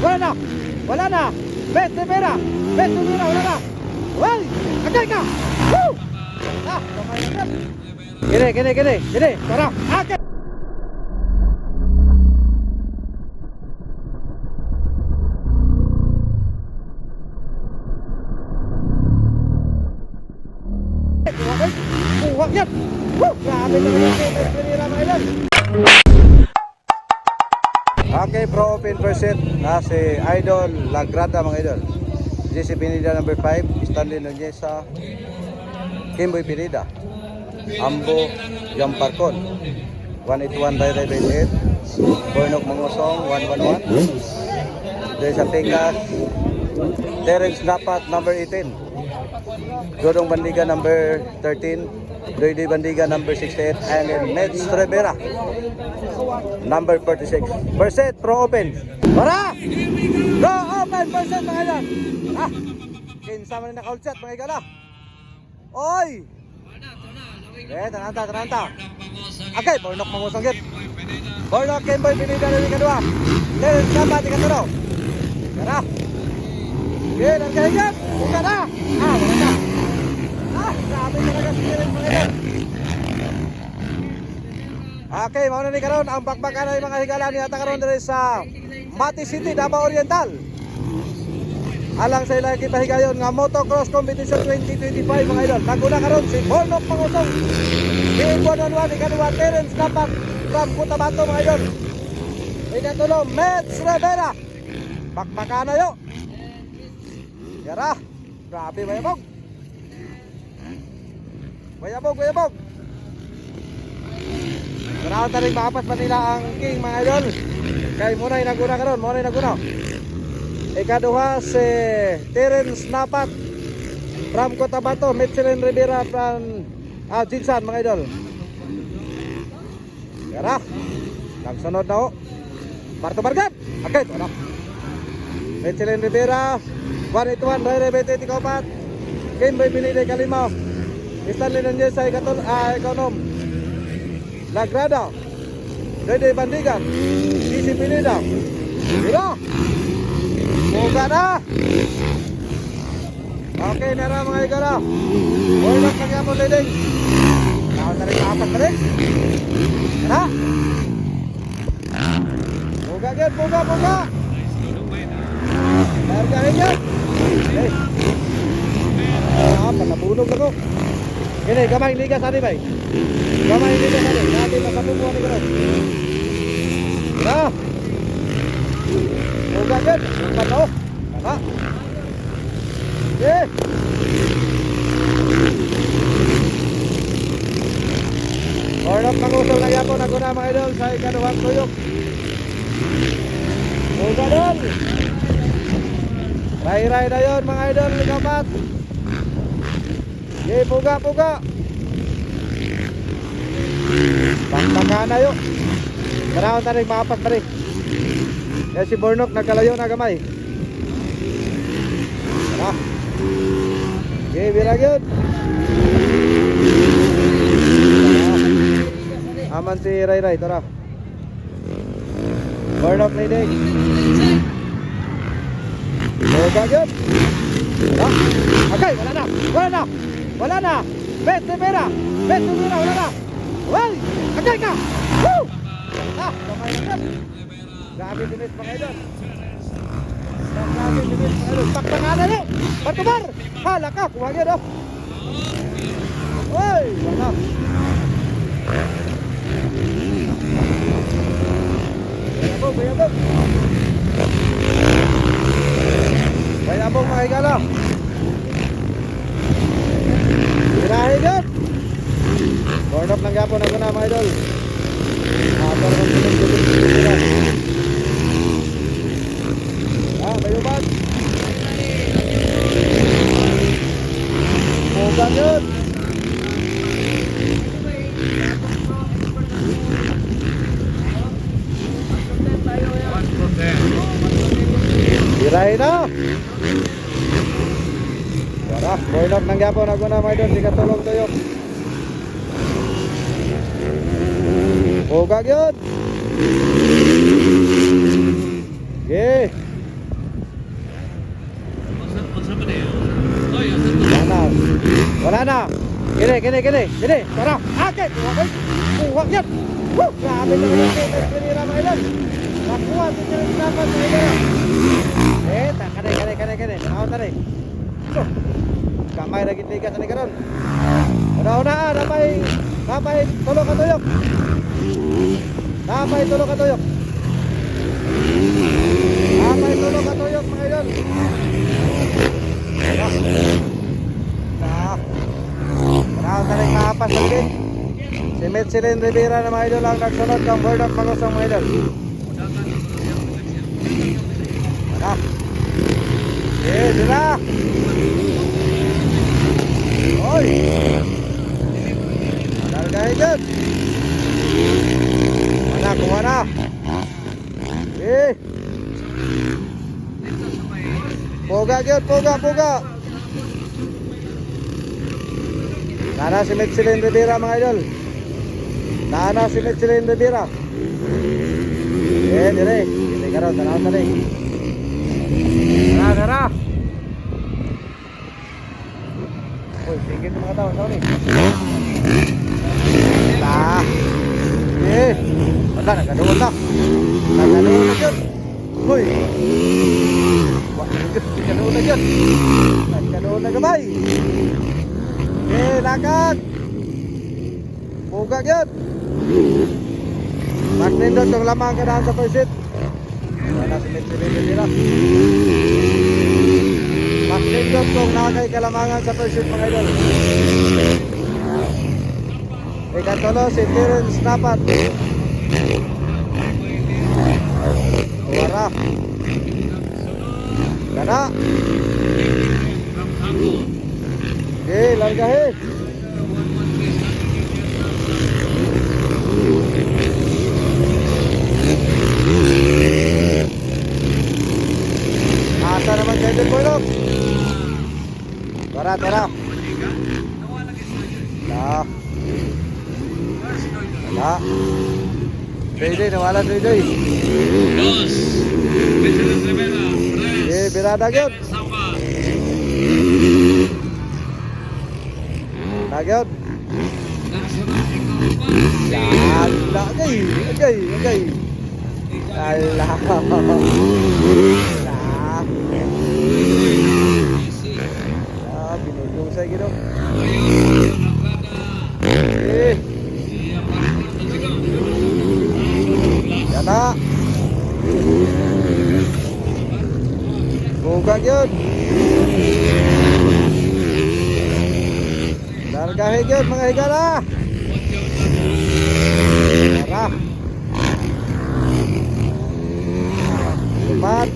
Wala na. Wala na. Bet Rivera. Bet Rivera. Wala na. Uy! Agay ka! Woo! Ah, kamay na. Gini. Tara. Agay! Buwak yan! Woo! Grabe na yung Bet Rivera mga idol. Okay, Pro Open Percent na si Idol Lagrada mga idol. JC Pineda number 5, Stanley Nuneza, Kimboy Pineda, Ambo Jamparcon, 181 Ray 88, Bornok Mangosong 111, Desa Pingas, Terence Napat number 18, Dodong Bandiga number 13, Doydoy Bandiga number 68, and then Neds Rivera number 46. Percent Pro Open. Para! Pro Open Percent mga idol. Ah, kinsa man na naka-outset mga igala. Oy! Tananta. Okay, Bornok Mangosong git. Bornok Kimboy Pineda na kadua. Terence Napat ikatulo. Tara. Nagkahigat. Buka na. Wala na. Grabe talaga si Terence mga idol. Okay, mauna ni karon ang bakbakan ay mga higala ni ata karon diri sa Mati City, Davao Oriental. Alang sa ilang kita higayon nga Motocross Competition 2025 mga idol. Naguna karon si Bornok Mangosong. Di-1-1 ikaduha Terence Napat from Cotabato mga idol. Ikatulo Neds Rivera. Bakbakan na yo. Yara. Grabe bayabog. Bayabog. Maraw taring maapas pa nila ang king mga idol. Kay muna naguna karon, ikaduha si Terence Napat from Cotabato, Michelin Rivera from Jinsan mga idol. Yara. Nagsunod na ho. Marto Bargat. Okay, ito na. Michelin Rivera 181 Ray 88 Kimboy Pineda kalima. Stanley Nuneza ikanom. Lagrada, Doydoy Bandiga, JC Pineda. Mira. Buka na. Okay, nara mga igala. Bornok nagyapon leading. Nakon na rin apat na rin. Tara. Buka. Largahin yan. Okay. Panabunog na ko. Gini, gamay ligas ani bay. Dati masabubuan ni karon. Tara. Buka yan. Pato. Tara. Okay. Bornok Mangosong na yapon ako na mga idol sa ikaduhang tuyok. Buka doon. Ray na yun mga idol. Kapat. Okay, puga. Bakbakan na yun. Maraming taring maapat pa rin. Kaya si Bornok nagkalayo na gamay. Tara. Okay, bilang yun. Aman si Ray. Tara. Bornok leading. Puga yun. Tara. Okay, wala na. Bet Rivera, wala na. Well, agay ka! Woo! Kamay na. Grabe dinis mga idol. Bakbakan na. Batubar! Hala ka, kuha yan, oh. Uy, wala. Bayabog mga igala. Birahin yun. Bornok lang yapon ako na mga idol. Bayuban. Bukan yun. Birahin na. Wala, Bornok lang yapon ako na mga idol. Di katulong tayo. Bugag yun. Okay. Kini. Tara. Akit. Kuha yan. Woo! Grabe naman yung Mets Pereira mga idol. Nakuha si Terence Napat mga idol. Kanay. Tanaw na rin. So, kamay na gitigas na ni karon. Una, napay tulo katuyok. Napay tulo katuyok mga idol. Tanaw na rin maapas lagi. Si Metsilin Rivera na mga idol ang nagsunod ng Bird of Manusang mga idol. Dila. Oy. Largahin dyan. Kuha na. Puga dyan, puga. Nana si Metsilin Rivera mga idol. Dire. Hindi ka raw, tanaw na rin. Tara. Uy, tingin ng mga tao ni. Wala, nagkadoon na dyan. Uy. Nagkadoon na gabay. Lakad. Puga dyan. Magnindot yung lamang kadaan sa first hit. Wala si Metsilin Rivera. Magnindot yung nakakay kalamangan sa first hit mga idol. Ikatulo si Terence Napat. Wara. Gana. Largahin. Asa naman kayo din, Boylog? Tara. Nawala 3-day. Birada gyud. Nagyod. Agay. Allah. Binulong sa gino. Yata. Buka yun. Largahin yun mga higala. Tara. Lumat.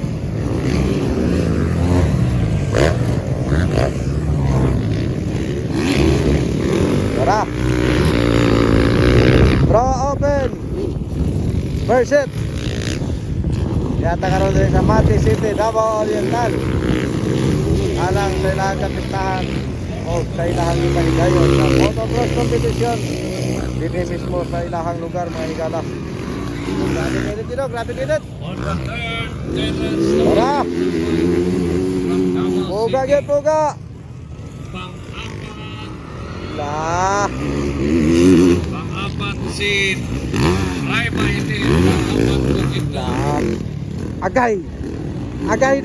Tara. Pro open. First hit. Yata karon din sa Mati City, Davao Oriental. Alang sa ilang kapistahan o sa ilang ipahigayon sa motocross competition. Dito mismo sa ilang lugar mga higala. Grabe minute. Tara. Puga. Pang-apat si Raiba hindi Agay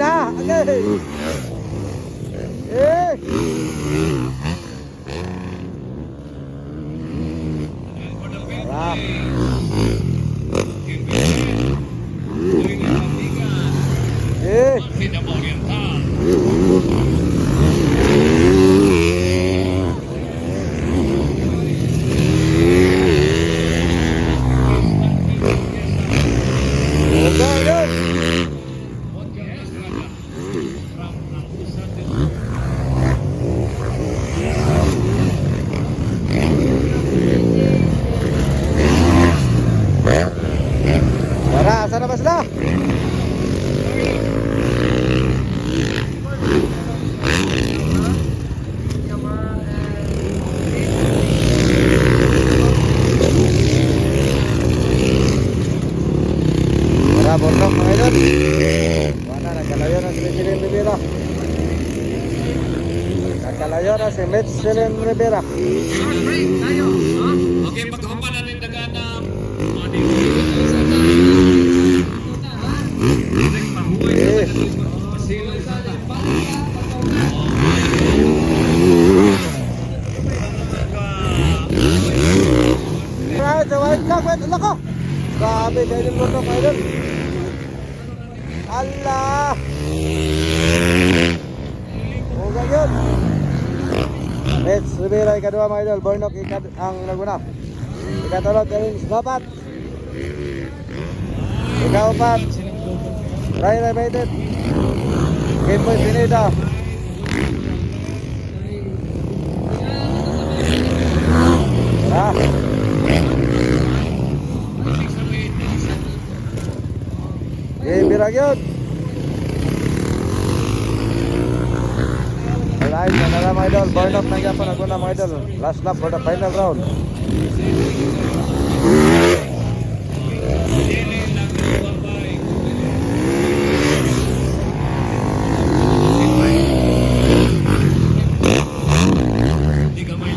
na. Tara. Asa na ba sila? Tara, bordok mga idol. Wala, nagkalayo na si Metsilin Rivera. Kalayo na si Mitchell Rivera. Okay, pagkahuman na rin dagana. Eh. Right, the white cup, wait, ala ko. Grabe, kayo din mo ito, kayo din. Allah! Huwag yun. Mitch Rivera, ikadua mga idol. Bornok, ang Laguna. Ikatulog, Kevin Snapat. Ikaupat, Ray United. Kimboy Pineda. Ah. Birag yun. Alright, yan na lang mga idol. Burn up na yapon ako na mga idol. Last lap for the final round.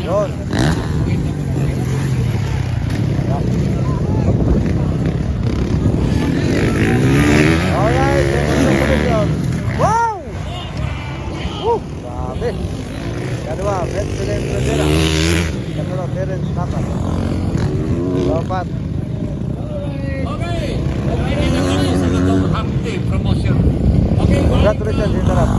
Yun. Alright, wow! Woo! Grabe! Kadua, President Rivera. Kadua, Terence Napa. Lopat. Okay. Okay, dito kami sa Happy Promotion. Okay, Congratulations, Indarap.